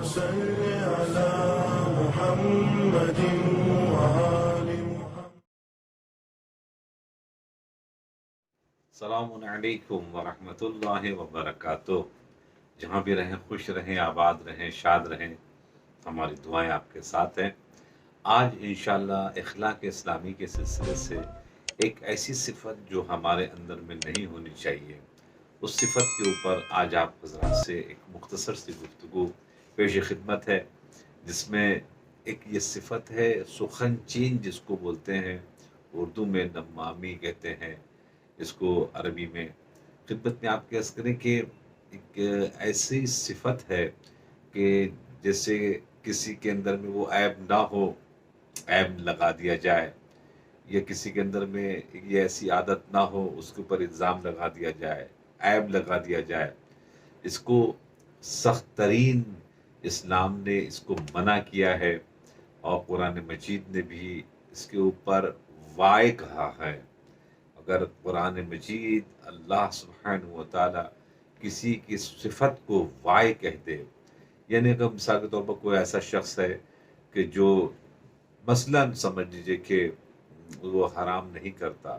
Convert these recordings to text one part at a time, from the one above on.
صل على محمد وآل محمد۔ السلام علیکم ورحمۃ اللہ وبرکاتہ۔ جہاں بھی رہیں خوش رہیں، آباد رہیں، شاد رہیں، ہماری دعائیں آپ کے ساتھ ہیں۔ آج انشاءاللہ اخلاق اسلامی کے سلسلے سے ایک ایسی صفت جو ہمارے اندر میں نہیں ہونی چاہیے، اس صفت کے اوپر آج آپ حضرات سے ایک مختصر سی گفتگو پیش خدمت ہے، جس میں ایک یہ صفت ہے سخن چین، جس کو بولتے ہیں اردو میں نمامی کہتے ہیں، اس کو عربی میں خدمت میں آپ کے عرض کریں کہ ایک ایسی صفت ہے کہ جیسے کسی کے اندر میں وہ عیب نہ ہو، عیب لگا دیا جائے، یا کسی کے اندر میں یہ ایسی عادت نہ ہو، اس کے اوپر الزام لگا دیا جائے، عیب لگا دیا جائے۔ اس کو سخت ترین اسلام نے اس کو منع کیا ہے، اور قرآن مجید نے بھی اس کے اوپر وائے کہا ہے۔ اگر قرآن مجید اللہ سبحانہ و تعالی کسی کی صفت کو وائے کہہ دے، یعنی اگر مثال کے طور پر کوئی ایسا شخص ہے کہ جو مثلاً سمجھ لیجیے کہ وہ حرام نہیں کرتا،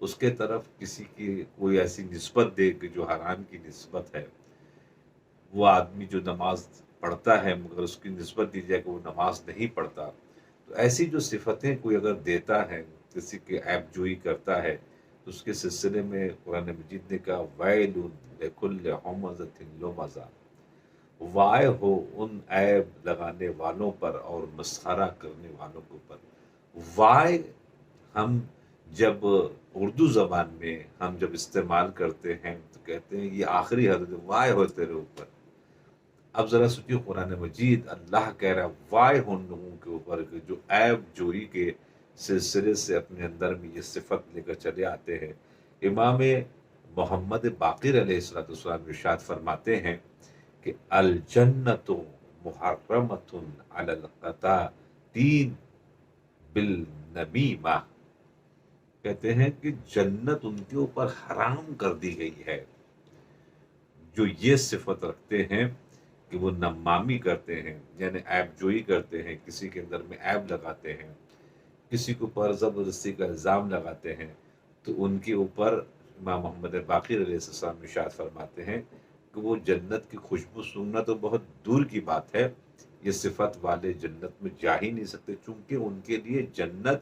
اس کے طرف کسی کی کوئی ایسی نسبت دے کہ جو حرام کی نسبت ہے، وہ آدمی جو نماز پڑھتا ہے مگر اس کی نسبت دی جائے کہ وہ نماز نہیں پڑھتا، تو ایسی جو صفتیں کوئی اگر دیتا ہے، کسی کے عیب جوئی کرتا ہے، تو اس کے سلسلے میں قرآن مجید نے کہا ویل لکل ہمزۃ لمزہ، وائے ہو ان عیب لگانے والوں پر اور مسخرہ کرنے والوں کے اوپر۔ وائے ہم جب اردو زبان میں ہم جب استعمال کرتے ہیں تو کہتے ہیں یہ آخری حد، وائے ہو تیرے اوپر۔ اب ذرا سوچیے، قرآن مجید اللہ کہہ رہا ہے وائے ہو ان لوگوں کے اوپر کہ جو عیب جوئی کے سلسلے سے اپنے اندر میں یہ صفت لے کر چلے آتے ہیں۔ امام محمد باقر علیہ السلام ارشاد فرماتے ہیں کہ الجنت محرمۃ علی القتاتین بالنمیمہ، کہتے ہیں کہ جنت ان کے اوپر حرام کر دی گئی ہے جو یہ صفت رکھتے ہیں کہ وہ نمامی کرتے ہیں، یعنی عیب جوئی کرتے ہیں، کسی کے اندر میں عیب لگاتے ہیں، کسی کے اوپر زبردستی کا الزام لگاتے ہیں، تو ان کے اوپر امام محمد باقر علیہ السلام ارشاد فرماتے ہیں کہ وہ جنت کی خوشبو سونگنا تو بہت دور کی بات ہے، یہ صفت والے جنت میں جا ہی نہیں سکتے، چونکہ ان کے لیے جنت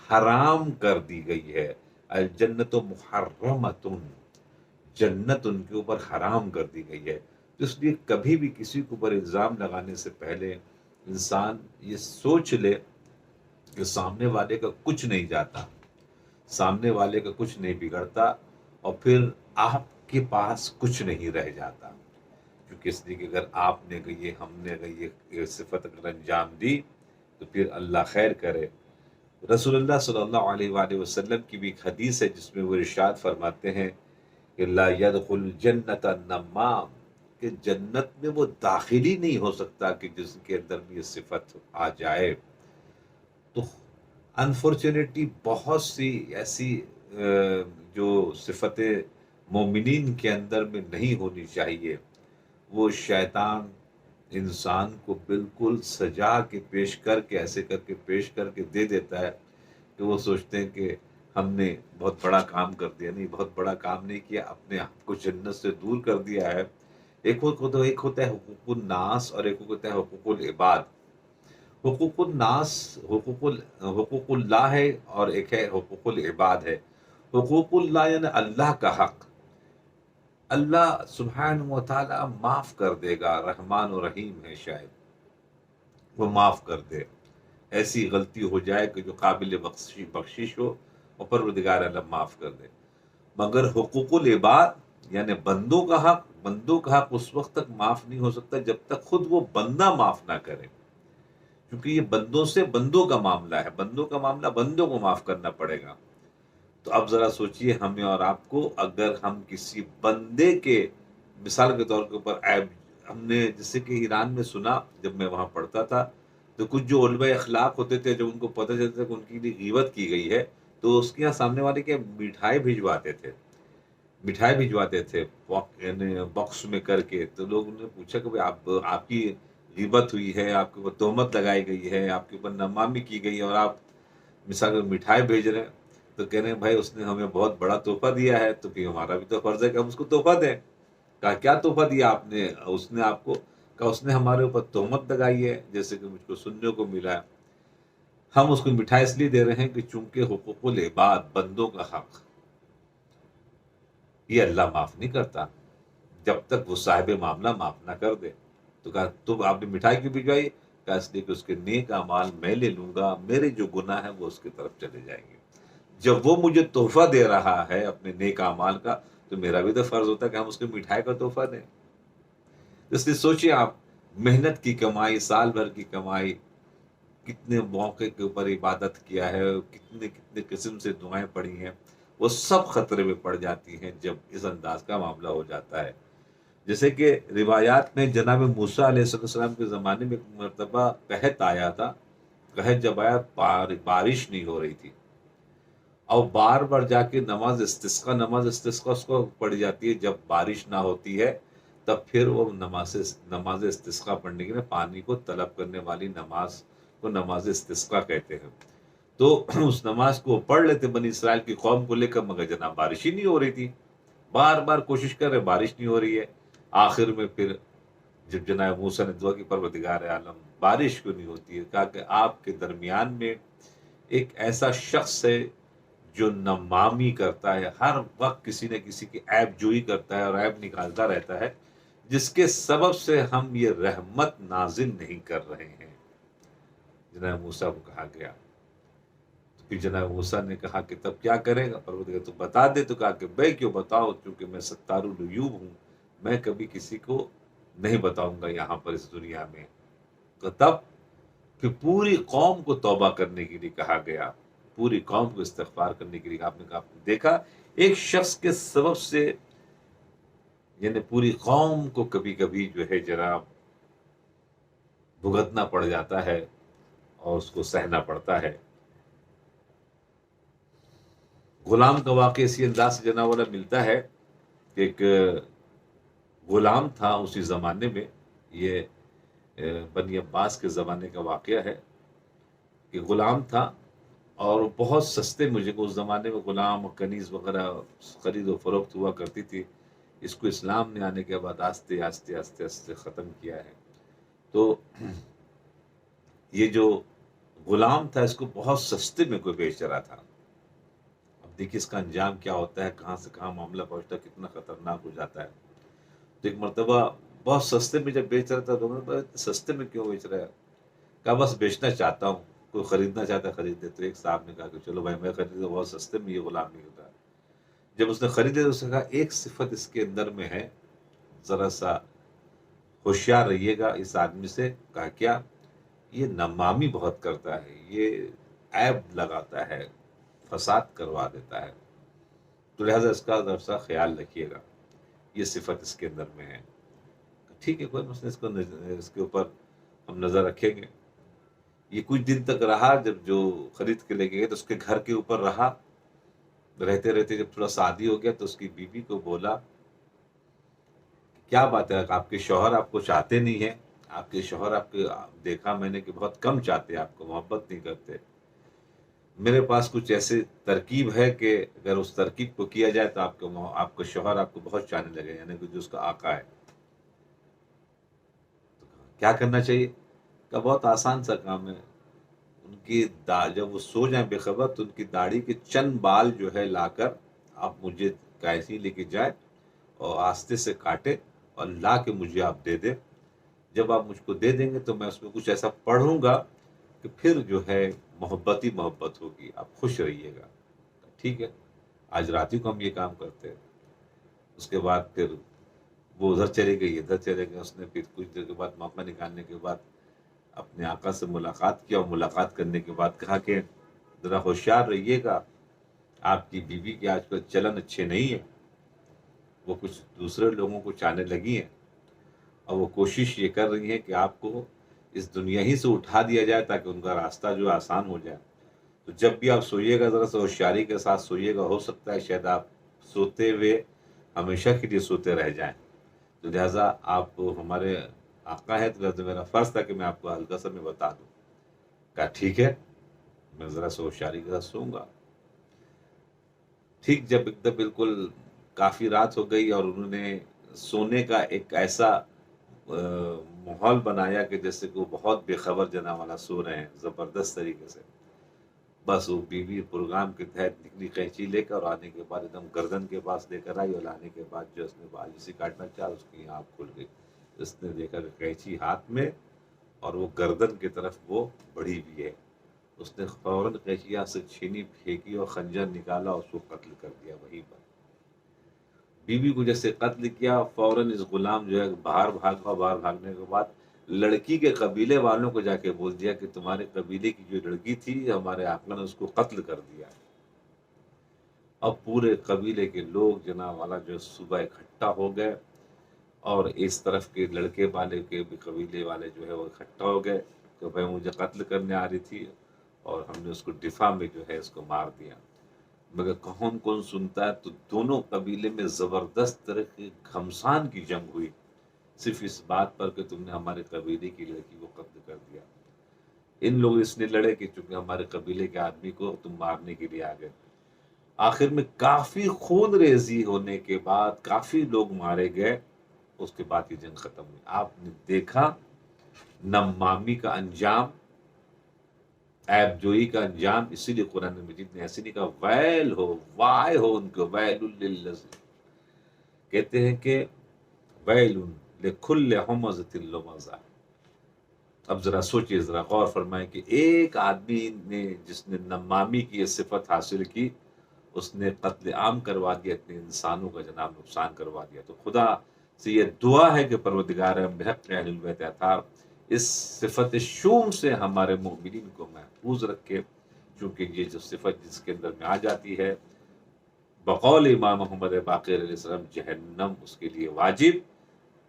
حرام کر دی گئی ہے۔ الجنت محرمۃ، جنت ان کے اوپر حرام کر دی گئی ہے۔ تو اس لیے کبھی بھی کسی کے اوپر الزام لگانے سے پہلے انسان یہ سوچ لے کہ سامنے والے کا کچھ نہیں جاتا، سامنے والے کا کچھ نہیں بگڑتا، اور پھر آپ کے پاس کچھ نہیں رہ جاتا، کیونکہ اس لیے کہ اگر آپ نے ہم نے اگر یہ صفت اگر انجام دی تو پھر اللہ خیر کرے۔ رسول اللہ صلی اللہ علیہ وآلہ وسلم کی بھی ایک حدیث ہے جس میں وہ ارشاد فرماتے ہیں کہ لا يدخل الجنت النمام، کہ جنت میں وہ داخل ہی نہیں ہو سکتا کہ جس کے اندر بھی یہ صفت آ جائے۔ تو انفارچونیٹلی بہت سی ایسی جو صفتیں مومنین کے اندر میں نہیں ہونی چاہیے، وہ شیطان انسان کو بالکل سجا کے پیش کر کے، ایسے کر کے پیش کر کے دے دیتا ہے کہ وہ سوچتے ہیں کہ ہم نے بہت بڑا کام کر دیا۔ نہیں، بہت بڑا کام نہیں کیا، اپنے آپ کو جنت سے دور کر دیا ہے۔ ایک ہوتا ہے حقوق الناس، اور ایک ہوتا ہے حقوق العباد۔ حقوق الناس حقوق اللہ ہے، اور ایک ہے حقوق العباد ہے۔ حقوق اللہ یعنی اللہ کا حق، اللہ سبحانہ و تعالی معاف کر دے گا، رحمان و رحیم ہے، شاید وہ معاف کر دے، ایسی غلطی ہو جائے کہ جو قابل بخشش ہو، اور پروردگار اللہ معاف کر دے۔ مگر حقوق العباد یعنی بندوں کا حق اس وقت تک معاف نہیں ہو سکتا جب تک خود وہ بندہ معاف نہ کرے، کیونکہ یہ بندوں سے بندوں کا معاملہ ہے، بندوں کا معاملہ بندوں کو معاف کرنا پڑے گا۔ تو اب ذرا سوچئے، ہمیں اور آپ کو، اگر ہم کسی بندے کے مثال کے طور کے اوپر عیب، ہم نے جیسے کہ ایران میں سنا، جب میں وہاں پڑھتا تھا، تو کچھ جو علماء اخلاق ہوتے تھے، جب ان کو پتہ چلتا تھا کہ ان کی لیے غیبت کی گئی ہے، تو اس کے یہاں سامنے والے کے مٹھائی بھجواتے تھے یعنی باکس میں کر کے۔ تو لوگوں نے پوچھا کہ آپ کی غیبت ہوئی ہے، آپ کے اوپر تہمت لگائی گئی ہے، آپ کے اوپر نمامی کی گئی ہے، اور آپ مثال میں مٹھائی بھیج رہے ہیں تو کہہ رہے ہیں بھائی اس نے ہمیں بہت بڑا تحفہ دیا ہے، تو پھر ہمارا بھی تو فرض ہے کہ ہم اس کو تحفہ دیں۔ کہا کیا تحفہ دیا آپ نے؟ اس نے آپ کو کہا اس نے ہمارے اوپر تہمت لگائی ہے، جیسے کہ مجھ کو سننے کو ملا ہے۔ ہم اس کو مٹھائی اس لیے دے رہے ہیں کہ چونکہ حقوق العباد، بندوں کا حق، یہ اللہ معاف نہیں کرتا جب تک وہ صاحب معاملہ معاف نہ کر دے۔ تو کہا تو آپ نے مٹھائی کیوں بھجوائی؟ کہا اس لیے کہ اس کے نیک اعمال میں لے لوں گا، میرے جو گناہ ہیں وہ اس کی طرف چلے جائیں گے۔ جب وہ مجھے تحفہ دے رہا ہے اپنے نیک اعمال کا، تو میرا بھی تو فرض ہوتا ہے کہ ہم اس کو مٹھائی کا تحفہ دیں۔ اس لیے سوچیں آپ، محنت کی کمائی، سال بھر کی کمائی، کتنے موقع کے اوپر عبادت کیا ہے، کتنے کتنے قسم سے دعائیں پڑھی ہیں، وہ سب خطرے میں پڑ جاتی ہیں جب اس انداز کا معاملہ ہو جاتا ہے۔ جیسے کہ روایات میں جناب موسیٰ علیہ السلام کے زمانے میں ایک مرتبہ قحط آیا تھا۔ قحط جب آیا، بارش نہیں ہو رہی تھی، اور بار بار جا کے نماز استسقا اس کو پڑھی جاتی ہے جب بارش نہ ہوتی ہے، تب پھر وہ نماز استسقا پڑھنے کے لیے پانی کو طلب کرنے والی نماز کو نماز استسقا کہتے ہیں۔ تو اس نماز کو پڑھ لیتے بنی اسرائیل کی قوم کو لے کر، مگر جناب بارش ہی نہیں ہو رہی تھی، بار بار کوشش کر رہے، بارش نہیں ہو رہی ہے۔ آخر میں پھر جب جناب موسیٰ نے دعا کی، پروردگار عالم بارش کیوں نہیں ہوتی ہے؟ کہا کہ آپ کے درمیان میں ایک ایسا شخص ہے جو نمامی کرتا ہے، ہر وقت کسی نہ کسی کی عیب جوئی کرتا ہے اور عیب نکالتا رہتا ہے، جس کے سبب سے ہم یہ رحمت نازل نہیں کر رہے ہیں۔ جناب موسیٰ کو کہا گیا، تو پھر جناب موسیٰ نے کہا کہ تب کیا کرے گا؟ پروردگار تو بتا دے۔ تو کہا کہ میں کیوں بتاؤ، کیونکہ میں ستار العیوب ہوں، میں کبھی کسی کو نہیں بتاؤں گا یہاں پر اس دنیا میں۔ تو تب پھر پوری قوم کو توبہ کرنے کے لیے کہا گیا، پوری قوم کو استغفار کرنے کے لیے۔ آپ نے کہا، آپ نے دیکھا ایک شخص کے سبب سے یعنی پوری قوم کو کبھی کبھی جو ہے جناب بھگتنا پڑ جاتا ہے اور اس کو سہنا پڑتا ہے۔ غلام کا واقعہ اسی انداز سے جناب والا ملتا ہے کہ ایک غلام تھا اسی زمانے میں، یہ بنی عباس کے زمانے کا واقعہ ہے کہ غلام تھا، اور بہت سستے، مجھے اس زمانے میں غلام اور کنیز وغیرہ خرید و فروخت ہوا کرتی تھی۔ اس کو اسلام نے آنے کے بعد آستے آستے آستے آستے ختم کیا ہے۔ تو یہ جو غلام تھا، اس کو بہت سستے میں کوئی بیچ رہا تھا۔ اب دیکھیے اس کا انجام کیا ہوتا ہے، کہاں سے کہاں معاملہ پہنچتا ہے، کتنا خطرناک ہو جاتا ہے۔ تو ایک مرتبہ بہت سستے میں جب بیچ رہا تھا، تو انہوں نے کہا سستے میں کیوں بیچ رہا ہے؟ کہا بس بیچنا چاہتا ہوں، کوئی خریدنا چاہتا ہے خرید دے۔ تو ایک صاحب نے کہا کہ چلو بھائی میں خرید دوں، بہت سستے میں یہ غلام نہیں ہوتا۔ جب اس نے خریدے تو اس نے کہا ایک صفت اس کے اندر میں ہے، ذرا سا ہوشیار رہیے گا اس آدمی سے۔ کہا کیا؟ یہ نمامی بہت کرتا ہے، یہ عیب لگاتا ہے، فساد کروا دیتا ہے، تو لہٰذا اس کا ذرا سا خیال رکھیے گا، یہ صفت اس کے اندر میں ہے۔ ٹھیک ہے، کوئی مسئلہ، اس کے اوپر ہم نظر رکھیں گے۔ یہ کچھ دن تک رہا، جب جو خرید کے لے گئے تو اس کے گھر کے اوپر رہا، رہتے رہتے جب تھوڑا شادی ہو گیا تو اس کی بیوی کو بولا کیا بات ہے، آپ کے شوہر آپ کو چاہتے نہیں ہیں، آپ کے شوہر آپ کے دیکھا میں نے کہ بہت کم چاہتے ہیں، آپ کو محبت نہیں کرتے۔ میرے پاس کچھ ایسے ترکیب ہے کہ اگر اس ترکیب کو کیا جائے تو آپ کا شوہر آپ کو بہت چاہنے لگے، یعنی کہ جو اس کا آقا ہے۔ تو کیا کرنا چاہیے؟ کہ بہت آسان سا کام ہے، ان کی جب وہ سو جائیں بے خبر تو ان کی داڑھی کے چند بال جو ہے لا کر آپ مجھے کیسی لے کے جائیں اور آستے سے کاٹے اور لا کے مجھے آپ دے دیں۔ جب آپ مجھ کو دے دیں گے تو میں اس میں کچھ ایسا پڑھوں گا کہ پھر جو ہے محبت ہی محبت ہوگی، آپ خوش رہیے گا۔ ٹھیک ہے، آج رات ہی کو ہم یہ کام کرتے ہیں۔ اس کے بعد پھر وہ ادھر چلے گئی، ادھر چلے گئے۔ اس نے پھر کچھ دیر کے بعد موقع نکالنے کے بعد اپنے آقا سے ملاقات کیا، اور ملاقات کرنے کے بعد کہا کہ ذرا ہوشیار رہیے گا، آپ کی بیوی کے آج کل چلن اچھے نہیں ہیں، وہ کچھ دوسرے لوگوں کو چاہنے لگی ہیں، اور وہ کوشش یہ کر رہی ہیں کہ آپ کو اس دنیا ہی سے اٹھا دیا جائے تاکہ ان کا راستہ جو آسان ہو جائے۔ تو جب بھی آپ سوئیے گا ذرا سا ہوشیاری کے ساتھ سوئیے گا، ہو سکتا ہے شاید آپ سوتے ہوئے ہمیشہ کے لیے سوتے رہ جائیں۔ تو لہٰذا آپ ہمارے آقا ہے تو میرا فرض تھا کہ میں آپ کو ہلکا سا میں بتا دوں. کہا ٹھیک ہے، میں ذرا سے ہوشیاری کے ساتھ سوں گا. ٹھیک جب ایک دم بالکل کافی رات ہو گئی اور انہوں نے سونے کا ایک ایسا ماحول بنایا کہ جیسے کہ وہ بہت بے خبر جنا والا سو رہے ہیں زبردست طریقے سے. بس وہ بیوی پروگرام کے تحت نکلی قینچی لے کر، اور آنے کے بعد ایک دم گردن کے پاس لے کر آئی، اور لانے کے بعد جو اس نے بال جسے کاٹنا چاہا اس کی آنکھ کھل گئی. اس نے دیکھا کہ قینچی ہاتھ میں اور وہ گردن کی طرف وہ بڑھی ہوئی ہے. اس نے فوراً قینچی ہاتھ سے چھینی، پھینکی اور خنجر نکالا اور اس کو قتل کر دیا وہیں پر. بیوی کو جیسے قتل کیا، فوراً اس غلام جو ہے باہر بھاگا. باہر بھاگنے کے بعد لڑکی کے قبیلے والوں کو جا کے بول دیا کہ تمہارے قبیلے کی جو لڑکی تھی ہمارے آقا نے اس کو قتل کر دیا. اب پورے قبیلے کے لوگ جناب والا جو صبح اکٹھا ہو گئے، اور اس طرف کے لڑکے والے کے بھی قبیلے والے جو ہے وہ اکٹھا ہو گئے کہ بھائی مجھے قتل کرنے آ رہی تھی اور ہم نے اس کو دفاع میں جو ہے اس کو مار دیا. مگر کون سنتا ہے، تو دونوں قبیلے میں زبردست طرح کی گھمسان کی جنگ ہوئی، صرف اس بات پر کہ تم نے ہمارے قبیلے کی لڑکی کو قتل کر دیا. ان لوگ اس نے لڑے کہ چونکہ ہمارے قبیلے کے آدمی کو تم مارنے کے لیے آ گئے. آخر میں کافی خون ریزی ہونے کے بعد کافی لوگ مارے گئے. اس کے بعد یہ جنگ ختم ہوئی. آپ نے دیکھا نمامی کا انجام، عیب جوئی کا انجام. اسی لیے قرآن مجید نے ایسے نہیں کہا ویل ہو، وائے ہو ان کو، ویل للذین، کہتے ہیں کہ ویل لکل ہمزۃ لمزہ. اب ذرا سوچئے، ذرا غور فرمائیں کہ ایک آدمی نے جس نے نمامی کی یہ صفت حاصل کی، اس نے قتل عام کروا دیا، اتنے انسانوں کا جناب نقصان کروا دیا. تو خدا سے یہ دعا ہے کہ پروردگار بحق اہل البیت اطہار اس صفت شوم سے ہمارے مومنین کو محفوظ رکھے، چونکہ یہ جو صفت جس کے اندر میں آ جاتی ہے، بقول امام محمد باقر علیہ السلام، جہنم اس کے لیے واجب،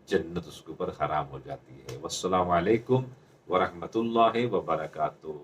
جنت اس کے اوپر حرام ہو جاتی ہے. والسلام علیکم ورحمۃ اللہ وبرکاتہ.